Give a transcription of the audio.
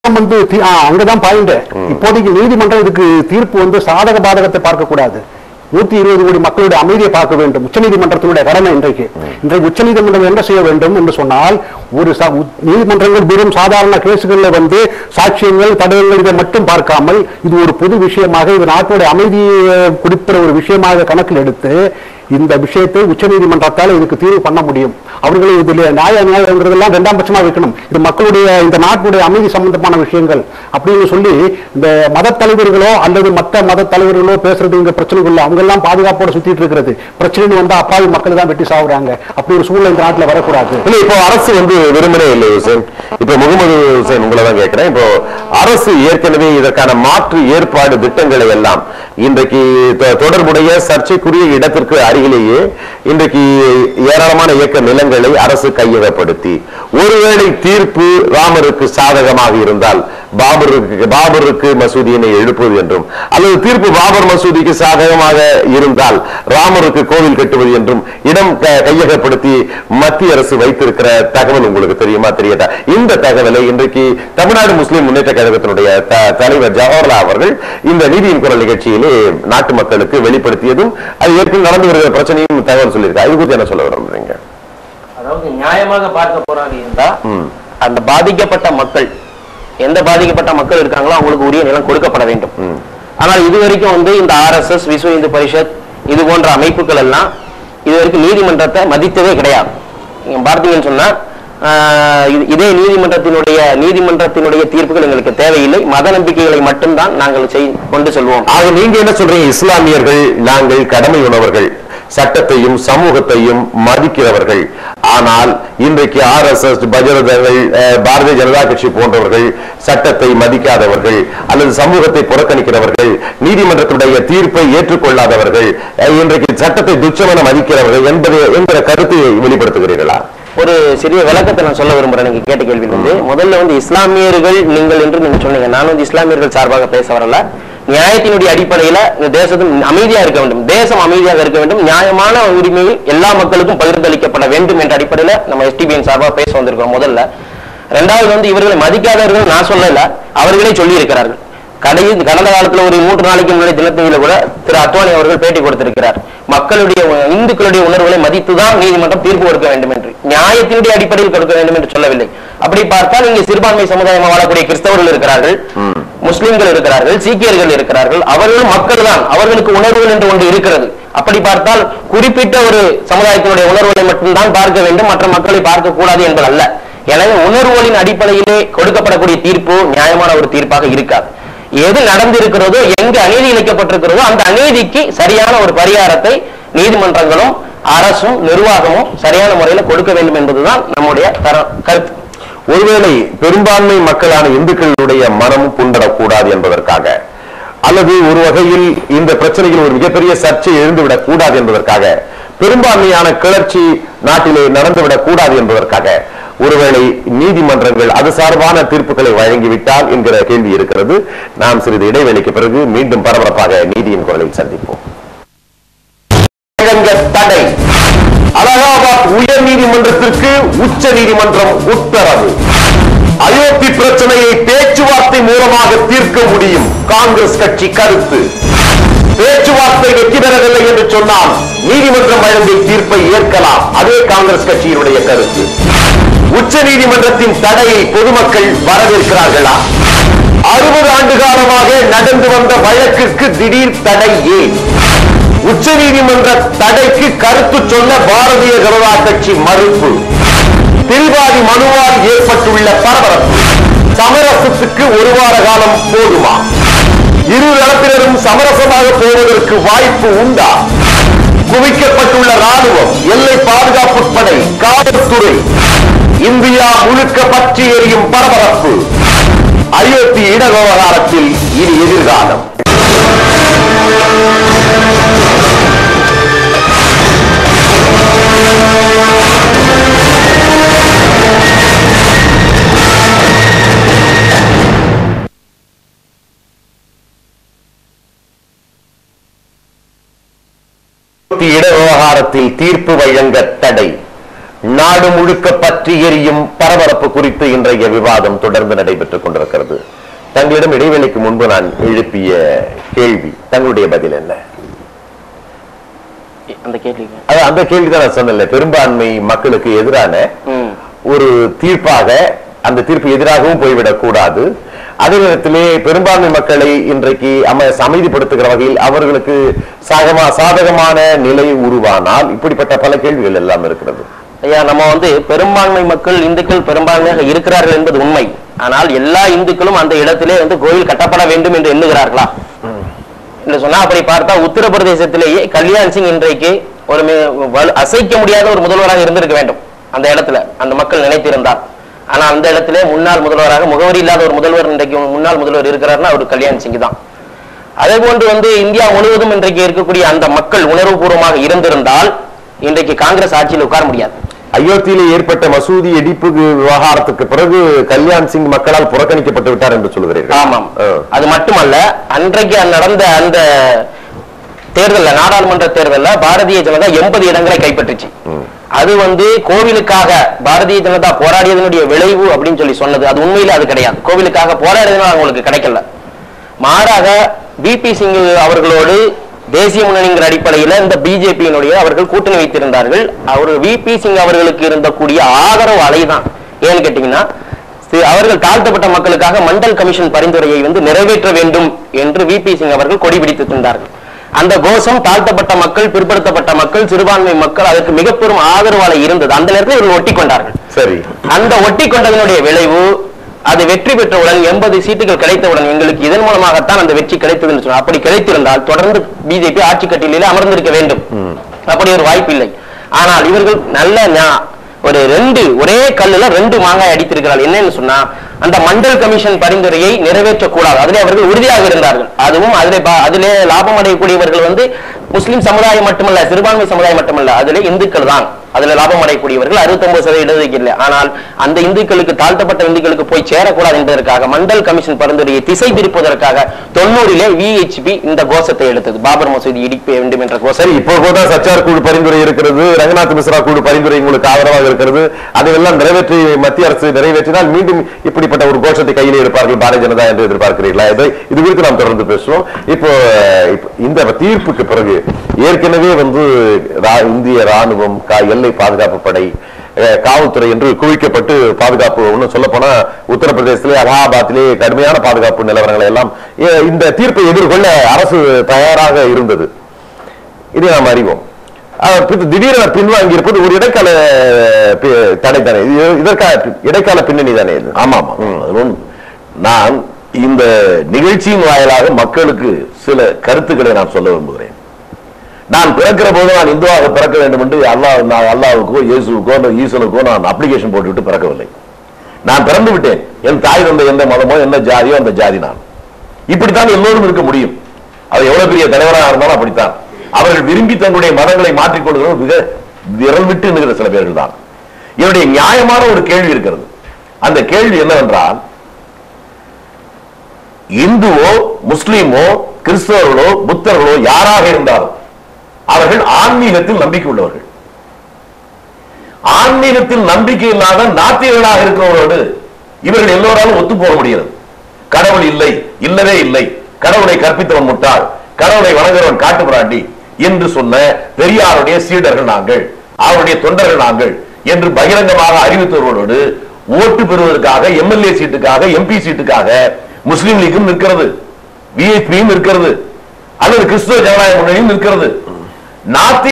அங்கதான் பாயிண்ட். இப்போதைக்கு நீதிமன்றம் இதுக்கு தீர்ப்பு சாதக பாதகத்தை பார்க்க கூடாது. 120 கோடி மக்களுடைய அமைதியை பார்க்க வேண்டும். உச்சநீதிமன்றத்தினுடைய கடமை இன்றைக்கு உச்சநீதிமன்றம் என்ன செய்ய வேண்டும் என்று சொன்னால், ஒரு நீதிமன்றங்கள் வெறும் சாதாரண கேசுகள்ல சாட்சியங்கள் தடயங்கள் இதை மட்டும் பார்க்காமல் இது ஒரு பொது விஷயமாக, இது நாட்டுடைய அமைதியை குறிப்பிட ஒரு விஷயமாக கணக்கில் எடுத்து இந்த விஷயத்தை உச்சநீதிமன்றத்தால் இதுக்கு தீர்வு பண்ண முடியும். அவர்கள் இதில் நியாயங்கிறதெல்லாம் இரண்டாம் பட்சமா வைக்கணும். இது மக்களுடைய இந்த நாட்டுடைய அமைதி சம்பந்தமான விஷயங்கள் அப்படின்னு சொல்லி இந்த மத தலைவர்களோ அல்லது மற்ற மத தலைவர்களோ பேசுறது இங்க பிரச்சனைகள் அவங்க எல்லாம் பாதுகாப்போட சுத்திட்டு இருக்கிறது. பிரச்சனை வந்தா அப்பாவி மக்கள் தான் வெட்டி சாவுறாங்க. அப்படி ஒரு சூழ்நிலை இந்த நாட்டில் வரக்கூடாது. இல்ல, இப்போ அரசு விரும்பவே இல்லை ஹுசேன். இப்ப முகமது ஹுசேன் உங்களை தான் கேட்கிறேன். இப்போ அரசு ஏற்கனவே இதற்கான மாற்று ஏற்பாடு திட்டங்களை எல்லாம் இன்றைக்கு தொடர்புடைய சர்ச்சைக்குரிய இடத்திற்கு அருகிலேயே இன்றைக்கு ஏராளமான இயக்க நிலங்களை அரசு கையகப்படுத்தி, ஒருவேளை தீர்ப்பு ராமருக்கு சாதகமாக இருந்தால் பாபருக்கு மசூதியினை எழுப்புவது என்றும், அல்லது தீர்ப்பு பாபர் மசூதிக்கு சாதகமாக இருந்தால் ராமருக்கு கோவில் கட்டுவது என்றும் இடம் கையகப்படுத்தி மத்திய அரசு வைத்திருக்கிற தகவல் உங்களுக்கு தெரியுமா தெரியாதா? இந்த தகவலை இன்றைக்கு தமிழ்நாடு முஸ்லிம் முன்னேற்ற கழகத்தினுடைய தலைவர் ஜவஹர்லால் அவர்கள் இந்த நீதியின் குரல் நிகழ்ச்சியிலே நாட்டு மக்களுக்கு வெளிப்படுத்தியதும், அது ஏற்கனவே நடந்து வருகிற பிரச்சனையும் தகவல் சொல்லியிருக்காங்க. இது குறித்து என்ன சொல்ல விரும்புறீங்க? அதாவது நியாயமாக பார்க்க போறாங்க இருந்தா அந்த பாதிக்கப்பட்ட மக்கள், எந்த பாதிக்கப்பட்ட மக்கள் இருக்காங்களோ அவங்களுக்கு உரிய நிலம் கொடுக்கப்பட வேண்டும். ஆனால் இதுவரைக்கும் இந்த RSS, விஸ்வ இந்து பரிஷத் இது போன்ற அமைப்புகள் எல்லாம் இதுவரைக்கும் நீதிமன்றத்தை மதித்ததே கிடையாது. நீங்க பார்த்தீங்கன்னு சொன்னா இதே நீதிமன்றத்தினுடைய தீர்ப்புகள் எங்களுக்கு தேவையில்லை, மத நம்பிக்கைகளை மட்டும்தான் நாங்கள் கொண்டு செல்வோம். ஆக நீங்க என்ன சொல்றீங்க? இஸ்லாமியர்கள் நாங்கள் கடமை உணவர்கள், சட்டத்தையும் சமூகத்தையும் மதிக்கிறவர்கள். ஆனால் இன்றைக்கு RSS, பஜரதங்கள், பாரதிய ஜனதா கட்சி போன்றவர்கள் சட்டத்தை மதிக்காதவர்கள் அல்லது சமூகத்தை புறக்கணிக்கிறவர்கள், நீதிமன்றத்துடைய தீர்ப்பை ஏற்றுக்கொள்ளாதவர்கள், இன்றைக்கு சட்டத்தை துச்சமென மதிக்கிறவர்கள் என்கிற கருத்தை வெளிப்படுத்துகிறீர்களா? ஒரு சிறிய விளக்கத்தை நான் சொல்ல விரும்புறேன். நீங்க கேட்ட கேள்வி முதல்ல இஸ்லாமியர்கள் நீங்கள் என்று நீங்க சொன்னீங்க. நான் இஸ்லாமியர்கள் சார்பாக பேச வரல. நியாயத்தினுடைய அடிப்படையில இந்த தேசத்தில் அமைதியா இருக்க வேண்டும், தேசம் அமைதியாக இருக்க வேண்டும், நியாயமான உரிமையில் எல்லா மக்களுக்கும் பகிர்ந்தளிக்கப்பட வேண்டும் என்ற அடிப்படையில நம்ம STBN சார்பாக பேச வந்திருக்கிறோம் முதல்ல. இரண்டாவது இவர்களை மதிக்காதவர்கள் நான் சொல்லல, அவர்களே சொல்லி இருக்கிறார்கள். கடந்த காலத்துல ஒரு 3 நாளைக்கு முன்னாடி தினத்தந்தியில கூட திரு அத்வானி அவர்கள் பேட்டி கொடுத்திருக்கிறார். இந்துக்களுடைய உணர்வுகளை மதித்துதான் நீதிமன்றம் தீர்ப்பு கொடுக்க வேண்டும் என்று, நியாயத்தினுடைய அடிப்படையில் கொடுக்க வேண்டும் என்று சொல்லவில்லை. அப்படி பார்த்தால் இங்கே சிறுபான்மை சமுதாயமாக வாழக்கூடிய கிறிஸ்தவர்கள் இருக்கிறார்கள், முஸ்லிம்கள் இருக்கிறார்கள், சீக்கியர்கள் இருக்கிறார்கள். அவர்களும் மக்கள் தான், அவர்களுக்கு உணர்வுகள் என்று ஒன்று இருக்கிறது. அப்படி பார்த்தால் குறிப்பிட்ட ஒரு சமுதாயத்தினுடைய உணர்வுகளை மட்டும்தான் பார்க்க வேண்டும், மற்ற மக்களை பார்க்க கூடாது என்பது அல்ல. எனவே உணர்வுகளின் அடிப்படையிலே கொடுக்கப்படக்கூடிய தீர்ப்பு நியாயமான ஒரு தீர்ப்பாக இருக்காது. எது நடந்திருக்கிறதோ, எங்கு அநீதி இழைக்கப்பட்டிருக்கிறதோ அந்த அநீதிக்கு சரியான ஒரு பரிகாரத்தை நீதிமன்றங்களும் அரசும் நிர்வாகமும் சரியான முறையில் கொடுக்க வேண்டும் என்பதுதான் நம்முடைய கருத்து. ஒருவேளை பெரும்பான்மை மக்களான இந்துக்களுடைய மனமும் புண்படக்கூடாது என்பதற்காக, அல்லது ஒரு வகையில் இந்த பிரச்சனையில் ஒரு மிகப்பெரிய சர்ச்சை எழுந்துவிடக் கூடாது என்பதற்காக, பெரும்பான்மையான கிளர்ச்சி நாட்டிலே நடந்துவிடக் கூடாது என்பதற்காக ஒருவேளை நீதிமன்றங்கள் அது சார்பான தீர்ப்புகளை வழங்கிவிட்டால் என்கிற கேள்வி இருக்கிறது. நாம் சிறிது இடைவெளிக்கு பிறகு மீண்டும் பரபரப்பாக நீதியின் குரலில் சந்திப்போம். தடை. அலகாபாத் உயர் நீதிமன்றத்திற்கு உச்ச நீதிமன்றம் உத்தரவு. அயோத்தி பிரச்சனையை பேச்சுவார்த்தை மூலமாக தீர்க்க முடியும், காங்கிரஸ் கட்சி கருத்து. பேச்சுவார்த்தை வெற்றி பெறவில்லை என்று சொன்னால் நீதிமன்றம் வழங்கிய தீர்ப்பை ஏற்கலாம், அதே காங்கிரஸ் கட்சியினுடைய கருத்து. உச்ச நீதிமன்றத்தின் தடையை பொதுமக்கள் வரவேற்கிறார்களா? 60 ஆண்டு காலமாக நடந்து வந்த வழக்கிற்கு திடீர் தடை ஏன்? உச்ச நீதிமன்ற தடைக்கு கருத்து சொல்ல பாரதிய ஜனதா கட்சி மறுப்பு. திரிபாதி மனுவால் ஏற்பட்டுள்ள பரபரப்பு. சமரசத்துக்கு 1 வார காலம் போதுமா? இரு தரப்பினரும் சமரசமாக போவதற்கு வாய்ப்பு உண்டா? குவிக்கப்பட்டுள்ள ராணுவம், எல்லை பாதுகாப்பு படை, காவல்துறை, இந்தியா முழுக்க பற்றி எரியும் பரபரப்பு. அயோத்தி இட விவகாரத்தில் இனி எதிர்காலம். இட விவகாரத்தில் தீர்ப்பு வழங்க தடை. நாடு முழுக்க பற்றி எரியும் பரபரப்பு குறித்து இன்றைய விவாதம் தொடர்ந்து நடைபெற்றுக் கொண்டிருக்கிறது. தங்களிடம் இடைவேளைக்கு முன்பு நான் எழுப்பிய கேள்வி, தங்களுடைய பதில் என்ன? அந்த கேள்விதான் நான் சொன்னேன். பெரும்பான்மை மக்களுக்கு எதிரான ஒரு தீர்ப்பாக அந்த தீர்ப்பு எதிராகவும் போய்விடக் கூடாது. அதே நேரத்திலே பெரும்பான்மை மக்களை இன்றைக்கு அமைதிப்படுத்துகிற வகையில் அவர்களுக்கு சாதகமான நிலை உருவானால் இப்படிப்பட்ட பல கேள்விகள் எல்லாம் இருக்கிறது. ஐயா, நம்ம பெரும்பான்மை மக்கள் இந்துக்கள் பெரும்பான்மையாக இருக்கிறார்கள் என்பது உண்மை. ஆனால் எல்லா இந்துக்களும் அந்த இடத்திலே கோயில் கட்டப்பட வேண்டும் என்று எண்ணுகிறார்களா என்று சொன்னா, அப்படி பார்த்தா உத்தரப்பிரதேசத்திலேயே கல்யாண் சிங் இன்றைக்கு ஒரு அசைக்க முடியாத ஒரு முதல்வராக இருந்திருக்க வேண்டும் அந்த இடத்துல, அந்த மக்கள் நினைத்திருந்தார். ஆனா அந்த இடத்துல முன்னாள் முதல்வராக முகவரி இல்லாத ஒரு முதல்வர் இன்றைக்கு முன்னாள் முதல்வர் இருக்கிறார்னா அவர் கல்யாண் சிங் தான். அதே போன்று இந்தியா முழுவதும் இன்றைக்கு இருக்கக்கூடிய அந்த மக்கள் உணர்வுபூர்வமாக இருந்திருந்தால் இன்றைக்கு காங்கிரஸ் ஆட்சியில் உட்கார முடியாது. அயோத்தியிலே ஏற்பட்ட மசூதி இடிப்பு விவகாரத்துக்கு பிறகு கல்யாண் சிங் மக்களால் புறக்கணிக்கப்பட்டு விட்டார் என்று சொல்கிறீர்கள். ஆமாம். அது மட்டுமல்ல, அன்றைக்கு நடந்த அந்த தேர்தலில், நாடாளுமன்ற தேர்தலில் பாரதிய ஜனதா 80 இடங்களை கைப்பற்றுச்சு. அது கோவிலுக்காக பாரதிய ஜனதா போராடியதனுடைய விளைவு அப்படின்னு சொல்லி சொன்னது. அது உண்மையில அது கிடையாது. கோவிலுக்காக போராடியதுனால அவங்களுக்கு கிடைக்கல. மாறாக பிபி சிங் அவர்களோடு தேசிய முன்னணிங்கிற அடிப்படையில் இந்த பிஜேபியினுடைய அவர்கள் கூட்டணி வைத்திருந்தார்கள். அவர் விபி சிங் அவர்களுக்கு இருந்தக்கூடிய ஆதரவு அலைதான். ஏன்னு கேட்டீங்கன்னா, அவர்கள் தாழ்த்தப்பட்ட மக்களுக்காக மண்டல் கமிஷன் பரிந்துரையை நிறைவேற்ற வேண்டும் என்று விபி சிங் அவர்கள் கொடி பிடித்து தந்தார்கள். அந்த கோஷம் தாழ்த்தப்பட்ட மக்கள், பிற்படுத்தப்பட்ட மக்கள், சிறுபான்மை மக்கள் அதற்கு மிக பெரும் ஆதரவாளை இருந்தது. அந்த நேரத்தில் இவர்கள் ஒட்டி கொண்டார்கள். சரி, அந்த ஒட்டி கொண்டதனுடைய விளைவு, அது வெற்றி பெற்றவுடன் 80 சீட்டுகள் கிடைத்தவுடன் எங்களுக்கு இதன் மூலமாகத்தான் அந்த வெற்றி கிடைத்தது என்று சொன்னார். அப்படி கிடைத்திருந்தால் தொடர்ந்து பிஜேபி ஆட்சி கட்டிலே அமர்ந்திருக்க வேண்டும். அப்படி ஒரு வாய்ப்பு இல்லை. ஆனால் இவர்கள் நல்ல ஒரே கல்லுல 2 மாங்காய் அடித்திருக்கிறார்கள். என்னன்னு சொன்னா, அந்த மண்டல் கமிஷன் பரிந்துரையை நிறைவேற்றக்கூடாது, அதிலே அவர்கள் உறுதியாக இருந்தார்கள். அதுவும் அதிலே லாபம் அடையக்கூடியவர்கள் முஸ்லிம் சமுதாயம் மட்டுமல்ல, சிறுபான்மை சமுதாயம் மட்டுமல்ல, அதிலே இந்துக்கள் தான் அதுல லாபம் அடையக்கூடியவர்கள். 69% இல்லை. ஆனால் அந்த இந்துக்களுக்கு, தாழ்த்தப்பட்ட இந்துக்களுக்கு போய் சேரக்கூடாது என்பதற்காக மண்டல் கமிஷன் பரிந்துரையை திசை திருப்பதற்காக 90லே விஹெச்பி இந்த கோஷத்தை எடுத்தது. பாபர் மசூதி இடிக்க வேண்டும் என்ற கோஷம். இப்போ சச்சார் குழு பரிந்துரை இருக்கிறது, ரங்கநாத் மிஸ்ரா குழு பரிந்துரை உங்களுக்கு ஆதரவாக இருக்கிறது. அதையெல்லாம் நிறைவேற்றி மத்திய அரசு நிறைவேற்றினால் மீண்டும் இப்படிப்பட்ட ஒரு கோஷத்தை கையில் எடுப்பார்கள் பாரதிய ஜனதா என்று எதிர்பார்க்கிறீர்களா? இது குறித்து நாம் தொடர்ந்து பேசுவோம். இப்போ இந்த தீர்ப்புக்கு பிறகு ஏற்கனவே இந்திய ராணுவம், எல்லை பாதுகாப்பு படை, காவல்துறை என்று குவிக்கப்பட்டு பாதுகாப்பு, ஒன்னும் சொல்ல போனா உத்தரப்பிரதேசத்திலே அலகாபாத்திலே கடுமையான பாதுகாப்பு நிலவரங்களை எல்லாம் இந்த தீர்ப்பை எதிர்கொள்ள அரசு தயாராக இருந்தது. இதை நாம் அறிவோம். திடீரென பின்வாங்கி இருப்பது ஒரு இடைக்கால தடை தானே? இதற்கான இடைக்கால பின்னணி தானே இது? ஆமா ஆமா. நான் இந்த நிகழ்ச்சியின் வாயிலாக மக்களுக்கு சில கருத்துக்களை நான் சொல்ல விரும்புகிறேன். நான் பிறக்கிற போது நான் இந்துவாக பிறக்க வேண்டும் என்று அல்லாவுக்கோ இயேசுக்கோ ஈசனுக்கோ நான் அப்ளிகேஷன் போட்டுவிட்டு பிறக்கவில்லை. நான் பிறந்து விட்டேன். என் தாய் தந்தை எந்த மதமோ என்ன ஜாதியோ அந்த ஜாதி நான். இப்படித்தான் எல்லோரும் இருக்க முடியும். அது எவ்வளவு பெரிய தலைவராக இருந்தாலும் அப்படித்தான். அவர்கள் விரும்பி தங்களுடைய மதங்களை மாற்றிக்கொள்கிற மிக விரல் விட்டு என்கிற சில பேர்கள் தான். என்னுடைய நியாயமான ஒரு கேள்வி இருக்கிறது. அந்த கேள்வி என்னவென்றால், இந்துவோ முஸ்லீமோ கிறிஸ்தவர்களோ புத்தர்களோ யாராக இருந்தாலும் அவர்கள் ஆன்மீகத்தில் நம்பிக்கை உள்ளவர்கள். ஆன்மீகத்தில் நம்பிக்கை இல்லாத நாத்திகர்களாக இருக்கிறவர்களோடு இவர்கள் எல்லோராலும் ஒத்து போக முடியாது. கடவுள் இல்லை, இல்லவே இல்லை, கடவுளை கற்பித்தவன் முட்டாள், கடவுளை வணங்குறவன் காட்டு பிராண்டி என்று சொன்ன பெரியாருடைய சீடர்கள் நாங்கள், அவருடைய தொண்டர்கள் நாங்கள் என்று பகிரங்கமாக அறிவித்தவர்களோடு ஓட்டு பெறுவதற்காக, எம்எல்ஏ சீட்டுக்காக, எம்பி சீட்டுக்காக முஸ்லீம் லீக்கும் நிற்கிறது, விஹெச்பியும் இருக்கிறது, அல்லது கிறிஸ்துவ ஜனநாயக முன்னணியும் இருக்கிறது. நாத்தி